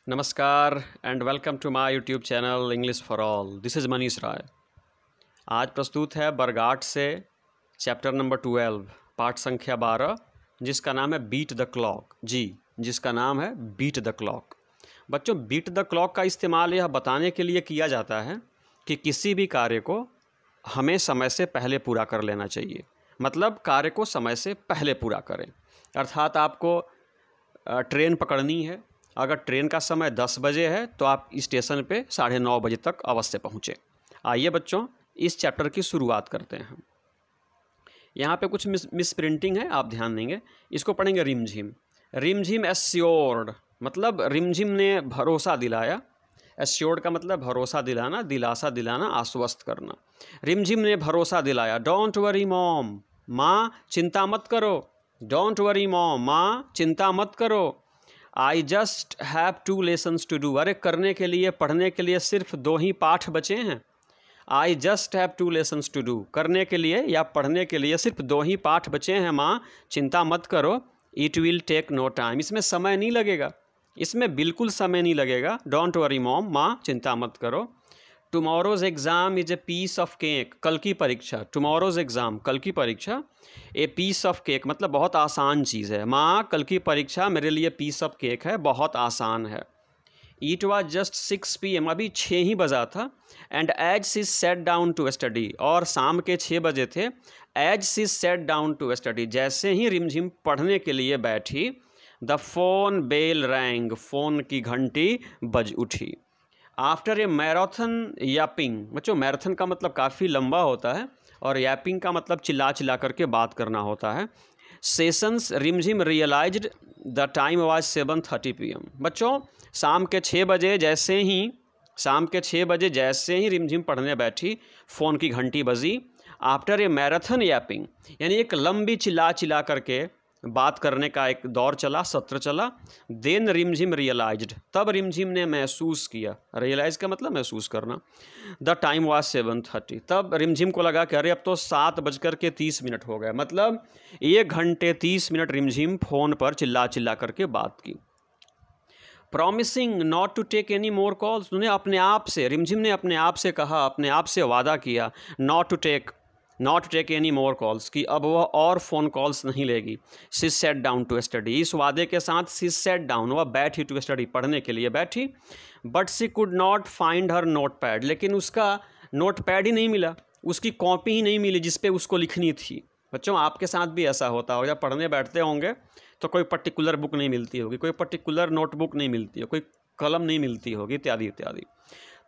नमस्कार and welcome to my YouTube channel English for all. This is Manish Rai. आज प्रस्तुत है बरगाट से चैप्टर नंबर 12 पाठ संख्या 12 जिसका नाम है बीट द क्लॉक। जिसका नाम है बीट द क्लॉक। बच्चों, बीट द क्लॉक का इस्तेमाल यह बताने के लिए किया जाता है कि किसी भी कार्य को हमें समय से पहले पूरा कर लेना चाहिए। मतलब कार्य को समय से पहले पूरा करें। अर्थात आपको ट्रेन पकड़नी है, अगर ट्रेन का समय 10 बजे है तो आप स्टेशन पे 9:30 बजे तक अवश्य पहुँचें। आइए बच्चों, इस चैप्टर की शुरुआत करते हैं। यहाँ पे कुछ मिस प्रिंटिंग है, आप ध्यान देंगे। इसको पढ़ेंगे रिमझिम। रिमझिम एश्योर्ड, मतलब रिमझिम ने भरोसा दिलाया। एश्योर्ड का मतलब भरोसा दिलाना, दिलासा दिलाना, आश्वस्त करना। रिमझिम ने भरोसा दिलाया। डोंट वरी मॉम, माँ चिंता मत करो। डोंट वरी मॉम, माँ चिंता मत करो। I just have 2 lessons to do, अरे करने के लिए, पढ़ने के लिए सिर्फ 2 ही पाठ बचे हैं। I just have 2 lessons to do, करने के लिए या पढ़ने के लिए सिर्फ 2 ही पाठ बचे हैं माँ, चिंता मत करो। It will take no time, इसमें समय नहीं लगेगा, इसमें बिल्कुल समय नहीं लगेगा। डोंट वरी मॉम, माँ चिंता मत करो। Tomorrow's exam is a piece of cake, कल की परीक्षा। टुमारोज़ एग्ज़ाम, कल की परीक्षा। ए पीस ऑफ केक मतलब बहुत आसान चीज़ है। माँ कल की परीक्षा मेरे लिए पीस ऑफ केक है, बहुत आसान है। इट वॉज जस्ट 6 PM, अभी 6 ही बजा था। And as she set down to study, और शाम के 6 बजे थे। As she set down to study, जैसे ही रिमझिम पढ़ने के लिए बैठी, the phone bell rang, phone की घंटी बज उठी। आफ्टर ए मैराथन यापिंग, बच्चों मैराथन का मतलब काफ़ी लंबा होता है और यापिंग का मतलब चिल्ला चिल्ला करके बात करना होता है। Sessions Rimjhim realised the time was 7:30 PM। बच्चों शाम के 6 बजे जैसे ही रिमझिम पढ़ने बैठी, फ़ोन की घंटी बजी। आफ्टर ए मैराथन यापिंग, यानी एक लंबी चिल्ला चिल्ला करके बात करने का एक दौर चला, सत्र चला। देन रिमझिम रियलाइज्ड, तब रिमझिम ने महसूस किया। रियलाइज का मतलब महसूस करना। द टाइम वाज 7:30, तब रिमझिम को लगा कि अरे अब तो 7:30 हो गए। मतलब 1 घंटे 30 मिनट रिमझिम फ़ोन पर चिल्ला चिल्ला करके बात की। Promising not to take any more calls, Rimjhim ने अपने आप से कहा, अपने आप से वादा किया, not to take any more calls, कि अब वह और फ़ोन कॉल्स नहीं लेगी। She set down to study, इस वादे के साथ सी सेट डाउन, वह बैठी टू स्टडी, पढ़ने के लिए बैठी। But she could not find her note pad, लेकिन उसका नोट पैड ही नहीं मिला, उसकी कॉपी ही नहीं मिली जिस पे उसको लिखनी थी। बच्चों आपके साथ भी ऐसा होता होगा, जब पढ़ने बैठते होंगे तो कोई पर्टिकुलर बुक नहीं मिलती होगी, कोई पर्टिकुलर नोटबुक नहीं मिलती हो, कोई कलम नहीं मिलती होगी, इत्यादि इत्यादि।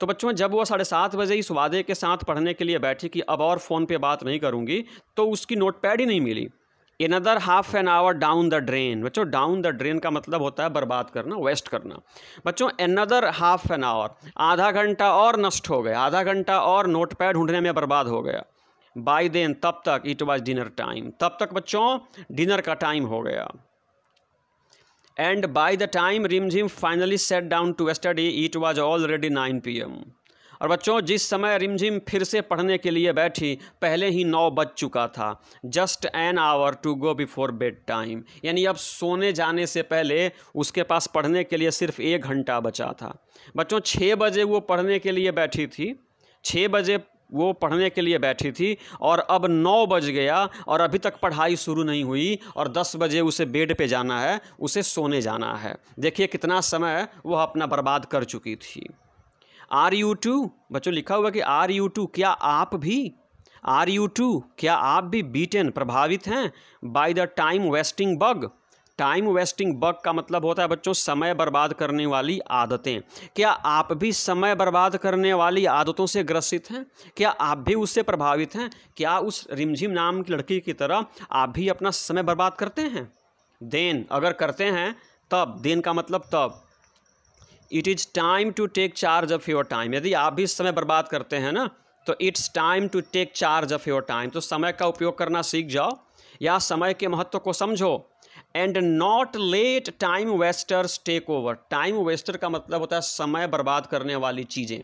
तो बच्चों जब वो 7:30 बजे इस वादे के साथ पढ़ने के लिए बैठी कि अब और फ़ोन पे बात नहीं करूँगी, तो उसकी नोट पैड ही नहीं मिली। Another half an hour down the drain, बच्चों डाउन द ड्रेन का मतलब होता है बर्बाद करना, वेस्ट करना। बच्चों another half an hour, आधा घंटा और नष्ट हो गया, आधा घंटा और नोट पैड ढूंढने में बर्बाद हो गया। By then, तब तक इट वॉज डिनर टाइम, तब तक बच्चों डिनर का टाइम हो गया। And by the time Rimjhim finally set down to study, it was already 9 PM। और बच्चों जिस समय रिमझिम फिर से पढ़ने के लिए बैठी, पहले ही 9 बज चुका था। Just an hour to go before bed time, यानी अब सोने जाने से पहले उसके पास पढ़ने के लिए सिर्फ 1 घंटा बचा था। बच्चों 6 बजे वो पढ़ने के लिए बैठी थी, 6 बजे वो पढ़ने के लिए बैठी थी और अब 9 बज गया और अभी तक पढ़ाई शुरू नहीं हुई और 10 बजे उसे बेड पे जाना है, उसे सोने जाना है। देखिए कितना समय वह अपना बर्बाद कर चुकी थी। आर यू टू, बच्चों लिखा हुआ कि आर यू टू, क्या आप भी, आर यू टू क्या आप भी बीटन प्रभावित हैं by the time wasting bug. Time wasting bug का मतलब होता है बच्चों समय बर्बाद करने वाली आदतें। क्या आप भी समय बर्बाद करने वाली आदतों से ग्रसित हैं? क्या आप भी उससे प्रभावित हैं? क्या उस रिमझिम नाम की लड़की की तरह आप भी अपना समय बर्बाद करते हैं? देन, अगर करते हैं तब, देन का मतलब तब। It is time to take charge of your time, यदि आप भी समय बर्बाद करते हैं ना, तो it's time to take charge of your time, तो समय का उपयोग करना सीख जाओ या समय के महत्व को समझो। And not let time wasters take over, time waster का मतलब होता है समय बर्बाद करने वाली चीज़ें।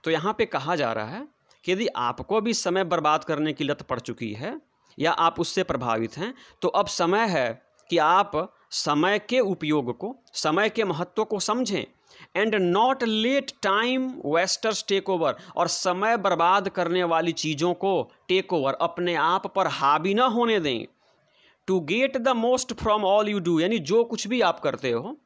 तो यहाँ पे कहा जा रहा है कि यदि आपको भी समय बर्बाद करने की लत पड़ चुकी है या आप उससे प्रभावित हैं, तो अब समय है कि आप समय के उपयोग को, समय के महत्व को समझें। And not let time wasters take over, और समय बर्बाद करने वाली चीज़ों को टेक ओवर, अपने आप पर हावी ना होने दें। To get the most from all you do, यानी जो कुछ भी आप करते हो,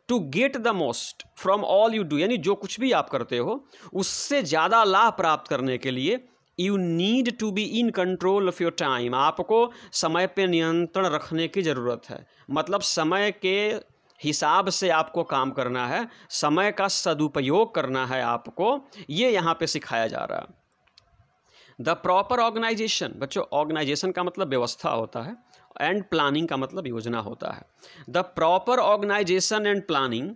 to get the most from all you do, यानी जो कुछ भी आप करते हो उससे ज़्यादा लाभ प्राप्त करने के लिए you need to be in control of your time, आपको समय पे नियंत्रण रखने की ज़रूरत है। मतलब समय के हिसाब से आपको काम करना है, समय का सदुपयोग करना है आपको, ये यहाँ पे सिखाया जा रहा है। द प्रॉपर ऑर्गेनाइजेशन, बच्चों ऑर्गेनाइजेशन का मतलब व्यवस्था होता है, एंड प्लानिंग का मतलब योजना होता है। The proper organisation and planning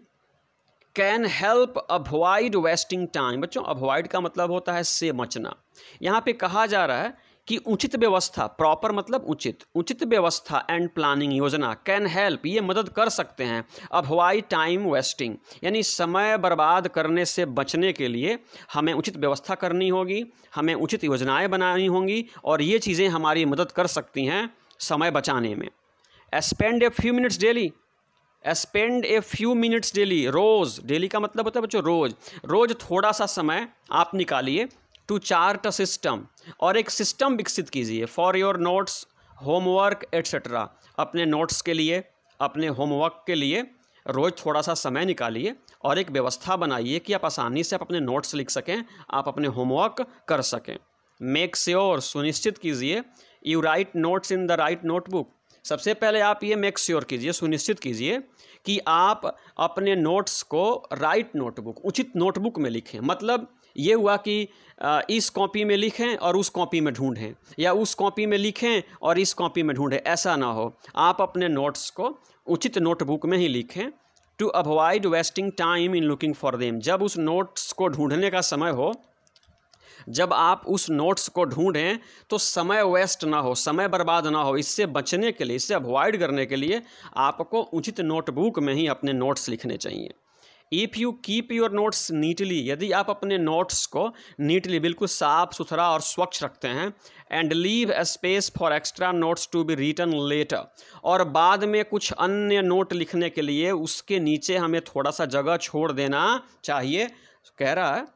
can help avoid wasting time. बच्चों अवॉइड का मतलब होता है से बचना। यहाँ पे कहा जा रहा है कि उचित व्यवस्था, प्रॉपर मतलब उचित, उचित व्यवस्था एंड प्लानिंग योजना कैन हेल्प, ये मदद कर सकते हैं अवॉइड टाइम वेस्टिंग, यानी समय बर्बाद करने से बचने के लिए हमें उचित व्यवस्था करनी होगी, हमें उचित योजनाएं बनानी होंगी, और ये चीज़ें हमारी मदद कर सकती हैं समय बचाने में। Spend a few minutes daily, spend a few minutes daily, रोज़, डेली का मतलब होता है बच्चों रोज़, रोज़ थोड़ा सा समय आप निकालिए टू चार्ट अ सिस्टम, और एक सिस्टम विकसित कीजिए for your notes, homework etcetera, अपने नोट्स के लिए, अपने होमवर्क के लिए रोज़ थोड़ा सा समय निकालिए और एक व्यवस्था बनाइए कि आप आसानी से आप अपने नोट्स लिख सकें, आप अपने होमवर्क कर सकें। मेक श्योर, सुनिश्चित कीजिए, you right notes in the right notebook, सबसे पहले आप ये मेक श्योर कीजिए, सुनिश्चित कीजिए कि आप अपने नोट्स को राइट नोटबुक, उचित नोटबुक में लिखें। मतलब ये हुआ कि इस कॉपी में लिखें और उस कॉपी में ढूंढें, या उस कॉपी में लिखें और इस कॉपी में ढूंढें, ऐसा ना हो। आप अपने नोट्स को उचित नोटबुक में ही लिखें। To avoid wasting time in looking for them, जब उस नोट्स को ढूंढने का समय हो, जब आप उस नोट्स को ढूंढें तो समय वेस्ट ना हो, समय बर्बाद ना हो। इससे बचने के लिए, इससे अवॉइड करने के लिए आपको उचित नोटबुक में ही अपने नोट्स लिखने चाहिए। If you keep your notes neatly, यदि आप अपने नोट्स को नीटली, बिल्कुल साफ सुथरा और स्वच्छ रखते हैं, and leave a space for extra notes to be written later, और बाद में कुछ अन्य नोट लिखने के लिए उसके नीचे हमें थोड़ा सा जगह छोड़ देना चाहिए। कह रहा है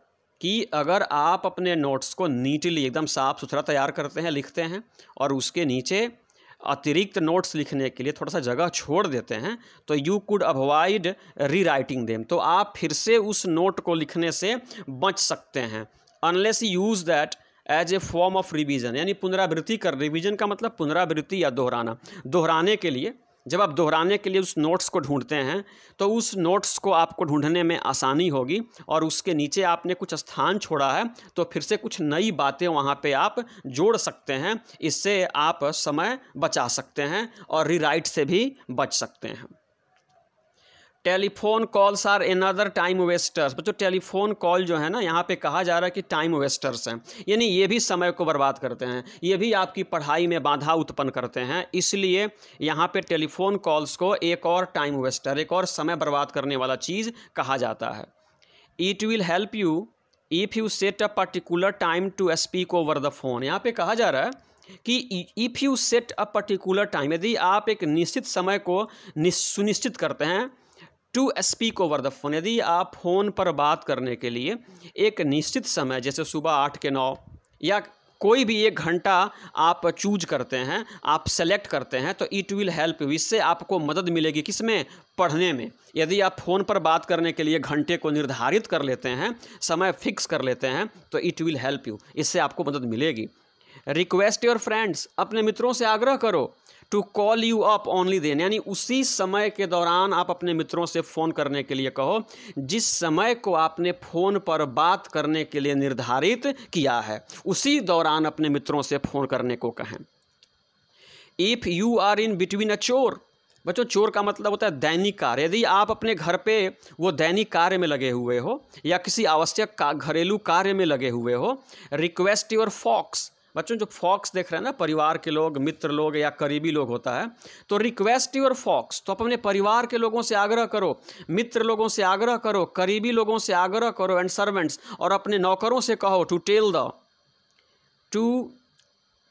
कि अगर आप अपने नोट्स को नीटली एकदम साफ़ सुथरा तैयार करते हैं, लिखते हैं, और उसके नीचे अतिरिक्त नोट्स लिखने के लिए थोड़ा सा जगह छोड़ देते हैं, तो यू कुड अवॉइड री राइटिंग देम, तो आप फिर से उस नोट को लिखने से बच सकते हैं। Unless use that as a form of revision, यानी पुनरावृत्ति कर, रिवीजन का मतलब पुनरावृत्ति या दोहराना, दोहराने के लिए, जब आप दोहराने के लिए उस नोट्स को ढूंढते हैं तो उस नोट्स को आपको ढूंढने में आसानी होगी, और उसके नीचे आपने कुछ स्थान छोड़ा है तो फिर से कुछ नई बातें वहाँ पे आप जोड़ सकते हैं। इससे आप समय बचा सकते हैं और रीराइट से भी बच सकते हैं। Telephone calls are another time wasters. बच्चों टेलीफोन कॉल जो है ना, यहाँ पे कहा जा रहा है कि टाइम वेस्टर्स हैं, यानी ये भी समय को बर्बाद करते हैं, ये भी आपकी पढ़ाई में बाधा उत्पन्न करते हैं। इसलिए यहाँ पे टेलीफोन कॉल्स को एक और टाइम वेस्टर, एक और समय बर्बाद करने वाला चीज़ कहा जाता है। It will help you if you set a particular time to speak over the phone. यहाँ पे कहा जा रहा है कि if you set a particular time, यदि आप एक निश्चित समय को सुनिश्चित करते हैं, to speak over the phone, यदि आप फ़ोन पर बात करने के लिए एक निश्चित समय, जैसे सुबह 8 के 9 या कोई भी एक घंटा आप चूज करते हैं, आप सेलेक्ट करते हैं, तो इट विल हेल्प यू, इससे आपको मदद मिलेगी किसमें, पढ़ने में। यदि आप फ़ोन पर बात करने के लिए घंटे को निर्धारित कर लेते हैं, समय फिक्स कर लेते हैं, तो इट विल हेल्प यू, इससे आपको मदद मिलेगी। रिक्वेस्ट योर फ्रेंड्स, अपने मित्रों से आग्रह करो, to call you up only then, यानी उसी समय के दौरान आप अपने मित्रों से फ़ोन करने के लिए कहो जिस समय को आपने फ़ोन पर बात करने के लिए निर्धारित किया है, उसी दौरान अपने मित्रों से फ़ोन करने को कहें। If you are in between a chore, बच्चों चोर का मतलब होता है दैनिक कार्य, यदि आप अपने घर पे वो दैनिक कार्य में लगे हुए हो या किसी आवश्यक घरेलू कार्य में लगे हुए हो, रिक्वेस्ट योर फॉक्स, बच्चों जो फॉक्स देख रहे हैं ना, परिवार के लोग, मित्र लोग या करीबी लोग होता है, तो रिक्वेस्ट योर फॉक्स, तो अपने परिवार के लोगों से आग्रह करो, मित्र लोगों से आग्रह करो, करीबी लोगों से आग्रह करो, एंड सर्वेंट्स, और अपने नौकरों से कहो, to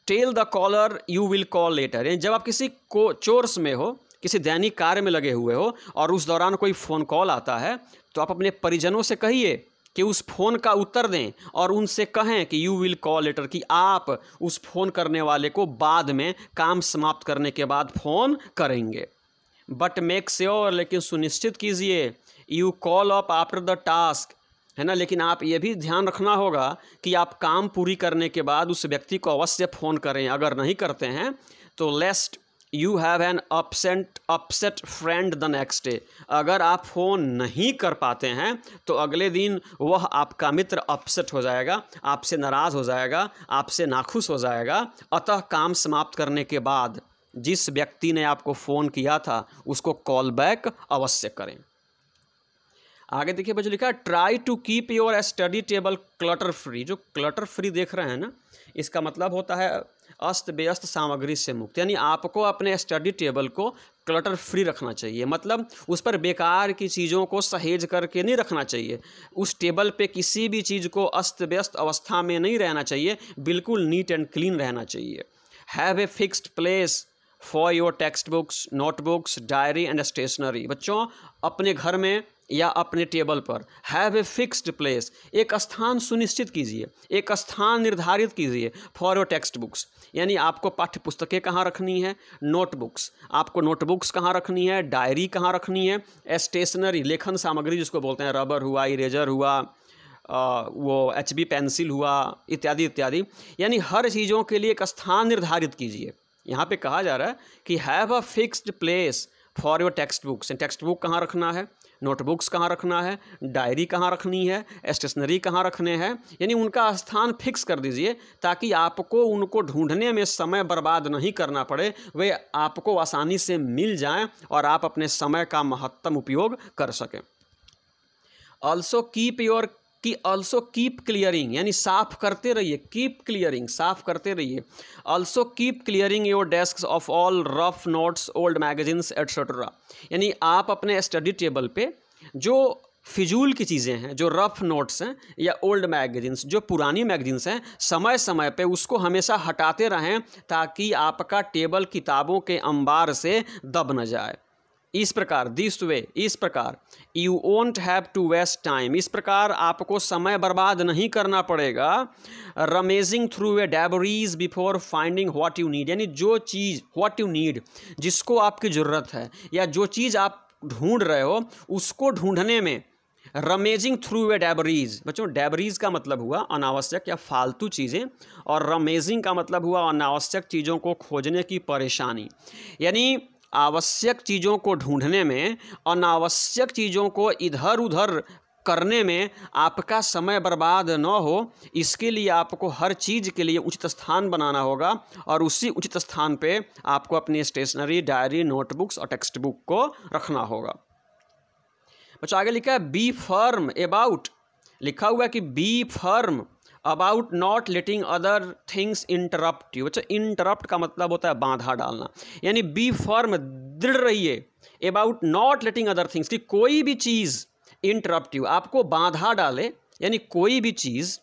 tell the caller you will call later, जब आप किसी को चोर्स में हो, किसी दैनिक कार्य में लगे हुए हो और उस दौरान कोई फ़ोन कॉल आता है, तो आप अपने परिजनों से कहिए कि उस फ़ोन का उत्तर दें और उनसे कहें कि यू विल कॉल लेटर, कि आप उस फ़ोन करने वाले को बाद में काम समाप्त करने के बाद फ़ोन करेंगे। बट मेक श्योर, लेकिन सुनिश्चित कीजिए, you call up after the task, है ना। लेकिन आप ये भी ध्यान रखना होगा कि आप काम पूरी करने के बाद उस व्यक्ति को अवश्य फ़ोन करें। अगर नहीं करते हैं तो लेस्ट you have an upset friend the next day. अगर आप फ़ोन नहीं कर पाते हैं तो अगले दिन वह आपका मित्र अपसेट हो जाएगा, आपसे नाराज़ हो जाएगा, आपसे नाखुश हो जाएगा। अतः काम समाप्त करने के बाद जिस व्यक्ति ने आपको फ़ोन किया था उसको कॉल बैक अवश्य करें। आगे देखिए बच्चों, लिखा है try to keep your study table clutter free. जो क्लटर फ्री देख रहे हैं ना, इसका मतलब होता है अस्त व्यस्त सामग्री से मुक्त। यानी आपको अपने स्टडी टेबल को क्लटर फ्री रखना चाहिए, मतलब उस पर बेकार की चीज़ों को सहेज करके नहीं रखना चाहिए। उस टेबल पे किसी भी चीज़ को अस्त व्यस्त अवस्था में नहीं रहना चाहिए, बिल्कुल नीट एंड क्लीन रहना चाहिए। Have a fixed place for your text books, notebooks, diary and stationery. बच्चों, अपने घर में या अपने टेबल पर हैव ए फिक्स्ड प्लेस, एक स्थान सुनिश्चित कीजिए, एक स्थान निर्धारित कीजिए फॉर योर टेक्स्ट बुक्स। यानी आपको पाठ्य पुस्तकें कहाँ रखनी है, नोटबुक्स, आपको नोटबुक्स कहाँ रखनी है, डायरी कहाँ रखनी है, स्टेशनरी लेखन सामग्री जिसको बोलते हैं, रबर हुआ, इरेजर हुआ, वो HB पेंसिल हुआ, इत्यादि इत्यादि। यानी हर चीज़ों के लिए एक स्थान निर्धारित कीजिए। यहाँ पे कहा जा रहा है कि have a fixed place for your text books. Text book कहाँ रखना है, नोटबुक्स कहाँ रखना है, डायरी कहाँ रखनी है, स्टेशनरी कहाँ रखने हैं। यानी उनका स्थान फिक्स कर दीजिए ताकि आपको उनको ढूंढने में समय बर्बाद नहीं करना पड़े, वे आपको आसानी से मिल जाएं और आप अपने समय का महत्तम उपयोग कर सकें। ऑल्सो कीप क्लियरिंग, यानी साफ करते रहिए, कीप क्लियरिंग, साफ करते रहिए। Also keep clearing your desk of all rough notes, old magazines etcetera. यानी आप अपने स्टडी टेबल पे जो फिजूल की चीज़ें हैं, जो रफ नोट्स हैं या ओल्ड मैगजीन्स, जो पुरानी मैगजीन्स हैं, समय समय पे उसको हमेशा हटाते रहें ताकि आपका टेबल किताबों के अंबार से दब न जाए। इस प्रकार, दिस वे, इस प्रकार, you won't have to waste time, इस प्रकार आपको समय बर्बाद नहीं करना पड़ेगा। Rummaging through a debris before finding what you need, यानी जो चीज़ व्हाट यू नीड, जिसको आपकी ज़रूरत है या जो चीज़ आप ढूंढ रहे हो उसको ढूंढने में रमेजिंग थ्रू ए डेबरीज। बच्चों, डेबरीज का मतलब हुआ अनावश्यक या फालतू चीज़ें, और रमेजिंग का मतलब हुआ अनावश्यक चीज़ों को खोजने की परेशानी। यानी आवश्यक चीज़ों को ढूंढने में, अनावश्यक चीज़ों को इधर उधर करने में आपका समय बर्बाद न हो, इसके लिए आपको हर चीज़ के लिए उचित स्थान बनाना होगा और उसी उचित स्थान पे आपको अपनी स्टेशनरी, डायरी, नोटबुक्स और टेक्स्ट बुक को रखना होगा। बच्चों, आगे लिखा है बी फर्म अबाउट, लिखा हुआ है कि be firm about not letting other things interrupt you. बच्चों, इंटरप्ट का मतलब होता है बाधा डालना, यानी बी फर्म, दृढ़ रहिए, about not letting other things, कि कोई भी चीज़ इंटरप्ट यू, आपको बाधा डाले, यानी कोई भी चीज़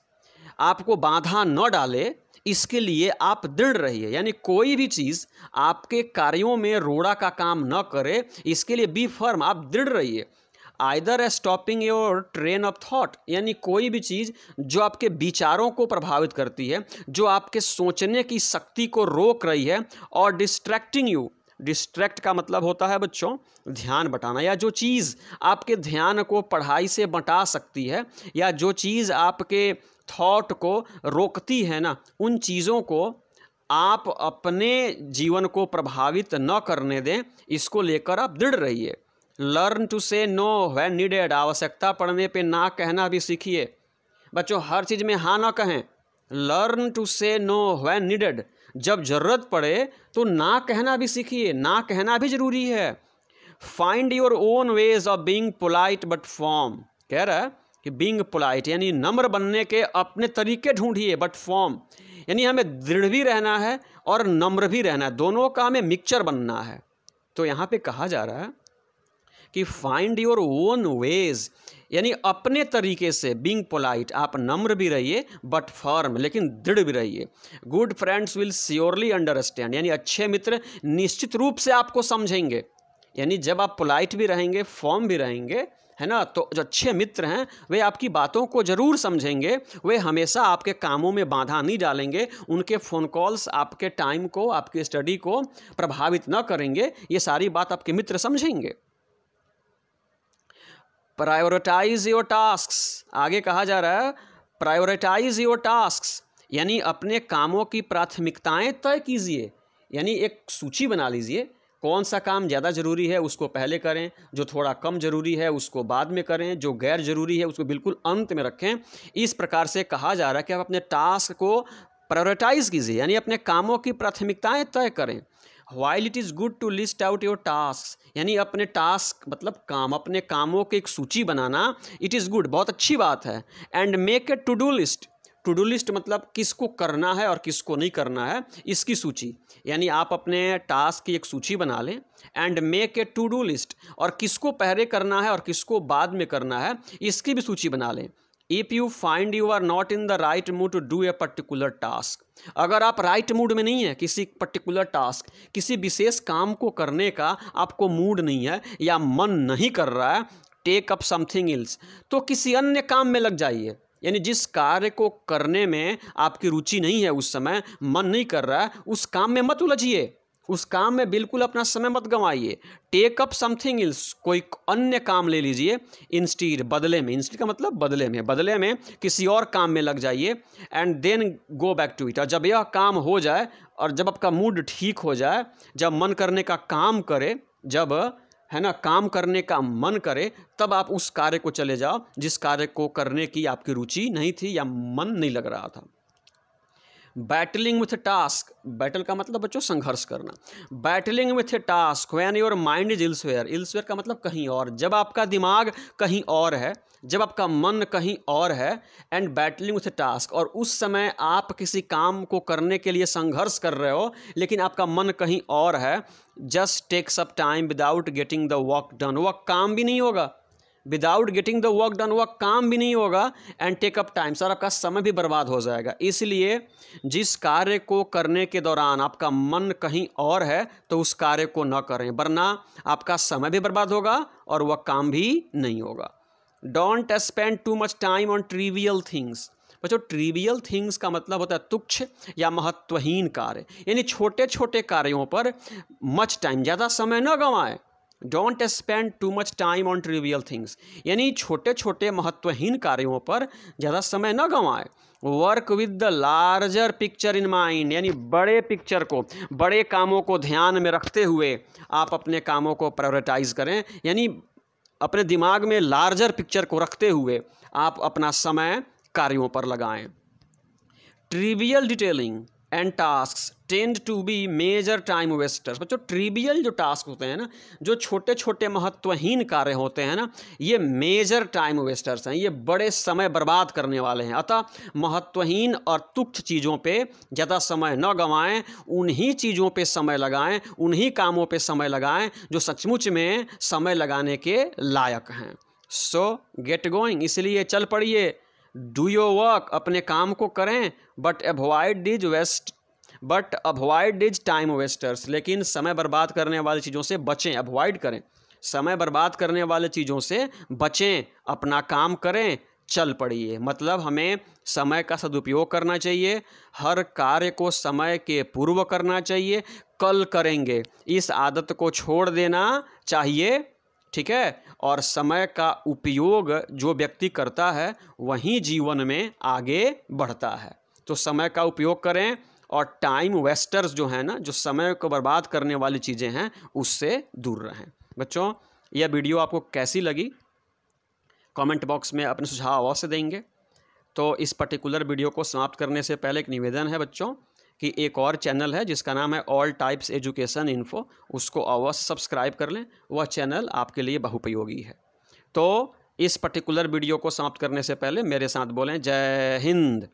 आपको बाधा न डाले, इसके लिए आप दृढ़ रहिए। यानी कोई भी चीज़ आपके कार्यों में रोड़ा का काम न करे, इसके लिए बी फर्म, आप दृढ़ रहिए। Either stopping your train of thought, यानी कोई भी चीज़ जो आपके विचारों को प्रभावित करती है, जो आपके सोचने की शक्ति को रोक रही है, और डिस्ट्रैक्टिंग यू, डिस्ट्रैक्ट का मतलब होता है बच्चों ध्यान बटाना, या जो चीज़ आपके ध्यान को पढ़ाई से बटा सकती है या जो चीज़ आपके थॉट को रोकती है ना, उन चीज़ों को आप अपने जीवन को प्रभावित न करने दें, इसको लेकर आप दृढ़ रहिए। लर्न टू से नो व्हेन नीडेड, आवश्यकता पड़ने पे ना कहना भी सीखिए। बच्चों, हर चीज़ में हाँ ना कहें। लर्न टू से नो व्हेन नीडेड, जब ज़रूरत पड़े तो ना कहना भी सीखिए, ना कहना भी ज़रूरी है। Find your own ways of being polite but form, कह रहा है कि बीइंग पोलाइट यानी नम्र बनने के अपने तरीके ढूंढिए, बट फॉर्म यानी हमें दृढ़ भी रहना है और नम्र भी रहना है, दोनों का हमें मिक्सचर बनना है। तो यहाँ पे कहा जा रहा है कि फाइंड योर ओन वेज, यानी अपने तरीके से, बीइंग पोलाइट, आप नम्र भी रहिए बट फर्म, लेकिन दृढ़ भी रहिए। Good friends will surely understand, यानी अच्छे मित्र निश्चित रूप से आपको समझेंगे। यानी जब आप पोलाइट भी रहेंगे, फॉर्म भी रहेंगे, है ना, तो जो अच्छे मित्र हैं वे आपकी बातों को ज़रूर समझेंगे, वे हमेशा आपके कामों में बाधा नहीं डालेंगे, उनके फ़ोन कॉल्स आपके टाइम को, आपकी स्टडी को प्रभावित न करेंगे, ये सारी बात आपके मित्र समझेंगे। प्रायोरिटाइज योर टास्क्स, आगे कहा जा रहा है प्रायोरिटाइज योर टास्क्स, यानी अपने कामों की प्राथमिकताएं तय कीजिए, यानी एक सूची बना लीजिए, कौन सा काम ज़्यादा ज़रूरी है उसको पहले करें, जो थोड़ा कम ज़रूरी है उसको बाद में करें, जो गैर ज़रूरी है उसको बिल्कुल अंत में रखें। इस प्रकार से कहा जा रहा है कि आप अपने टास्क को प्रायोरिटाइज कीजिए, यानी अपने कामों की प्राथमिकताएं तय करें। While it is good to list out your tasks, यानी अपने टास्क मतलब काम, अपने कामों की एक सूची बनाना, इट इज़ गुड, बहुत अच्छी बात है। And make a to do list, to do list मतलब किसको करना है और किसको नहीं करना है, इसकी सूची, यानी आप अपने टास्क की एक सूची बना लें। And make a to do list, और किसको पहले करना है और किसको बाद में करना है, इसकी भी सूची बना लें। If you find you are not in the right mood to do a particular task, अगर आप राइट मूड में नहीं है किसी पर्टिकुलर टास्क, किसी विशेष काम को करने का आपको मूड नहीं है या मन नहीं कर रहा है, टेक अप समथिंग एल्स, तो किसी अन्य काम में लग जाइए, यानी जिस कार्य को करने में आपकी रुचि नहीं है, उस समय मन नहीं कर रहा है, उस काम में मत उलझिए, उस काम में बिल्कुल अपना समय मत गंवाइए। टेक अप समथिंग एल्स, कोई अन्य काम ले लीजिए, इंस्टीड, बदले में, इंस्टीड का मतलब बदले में किसी और काम में लग जाइए। And then go back to it, और जब यह काम हो जाए और जब आपका मूड ठीक हो जाए, जब मन करने का काम करे, जब है ना काम करने का मन करे, तब आप उस कार्य को चले जाओ जिस कार्य को करने की आपकी रुचि नहीं थी या मन नहीं लग रहा था। बैटलिंग विथ टास्क, बैटल का मतलब बच्चों संघर्ष करना। Battling with a task when your mind is elsewhere, elsewhere का मतलब कहीं और, जब आपका दिमाग कहीं और है, जब आपका मन कहीं और है। And battling with a task, और उस समय आप किसी काम को करने के लिए संघर्ष कर रहे हो लेकिन आपका मन कहीं और है। Just take some time without getting the work done, वह काम भी नहीं होगा, without getting the work done, वह काम भी नहीं होगा। And take up time, sir आपका समय भी बर्बाद हो जाएगा। इसलिए जिस कार्य को करने के दौरान आपका मन कहीं और है तो उस कार्य को न करें, वरना आपका समय भी बर्बाद होगा और वह काम भी नहीं होगा। Don't spend too much time on trivial things, बच्चों ट्रिवियल थिंग्स का मतलब होता है तुच्छ या महत्वहीन कार्य, यानी छोटे छोटे कार्यों पर मच टाइम, ज़्यादा समय न गंवाएं। Don't spend too much time on trivial things, यानी छोटे छोटे महत्वहीन कार्यों पर ज़्यादा समय न गंवाएं। Work with the larger picture in mind, यानी बड़े पिक्चर को, बड़े कामों को ध्यान में रखते हुए आप अपने कामों को प्रायोरिटाइज करें, यानी अपने दिमाग में लार्जर पिक्चर को रखते हुए आप अपना समय कार्यों पर लगाएं। Trivial detailing and tasks tend to be major time wasters, बच्चों ट्रिवियल जो टास्क होते हैं ना, जो छोटे छोटे महत्वहीन कार्य होते हैं ना, ये मेजर टाइम वेस्टर्स हैं, ये बड़े समय बर्बाद करने वाले हैं। अतः महत्वहीन और तुच्छ चीज़ों पे ज़्यादा समय न गंवाएं, उन्हीं चीज़ों पे समय लगाएं, उन्हीं कामों पे समय लगाएं जो सचमुच में समय लगाने के लायक हैं। सो गेट गोइंग, इसलिए चल पड़िए, डू योर वर्क, अपने काम को करें, but avoid these time wasters, लेकिन समय बर्बाद करने वाली चीज़ों से बचें, अवॉइड करें, समय बर्बाद करने वाले चीज़ों से बचें, अपना काम करें, चल पड़िए। मतलब हमें समय का सदुपयोग करना चाहिए, हर कार्य को समय के पूर्व करना चाहिए, कल करेंगे इस आदत को छोड़ देना चाहिए, ठीक है। और समय का उपयोग जो व्यक्ति करता है वही जीवन में आगे बढ़ता है। तो समय का उपयोग करें और टाइम वेस्टर्स जो हैं ना, जो समय को बर्बाद करने वाली चीज़ें हैं, उससे दूर रहें। बच्चों यह वीडियो आपको कैसी लगी कमेंट बॉक्स में अपने सुझाव अवश्य देंगे। तो इस पर्टिकुलर वीडियो को समाप्त करने से पहले एक निवेदन है बच्चों कि एक और चैनल है जिसका नाम है ऑल टाइप्स एजुकेशन इन्फो, उसको अवश्य सब्सक्राइब कर लें, वह चैनल आपके लिए बहुपयोगी है। तो इस पर्टिकुलर वीडियो को समाप्त करने से पहले मेरे साथ बोलें जय हिंद।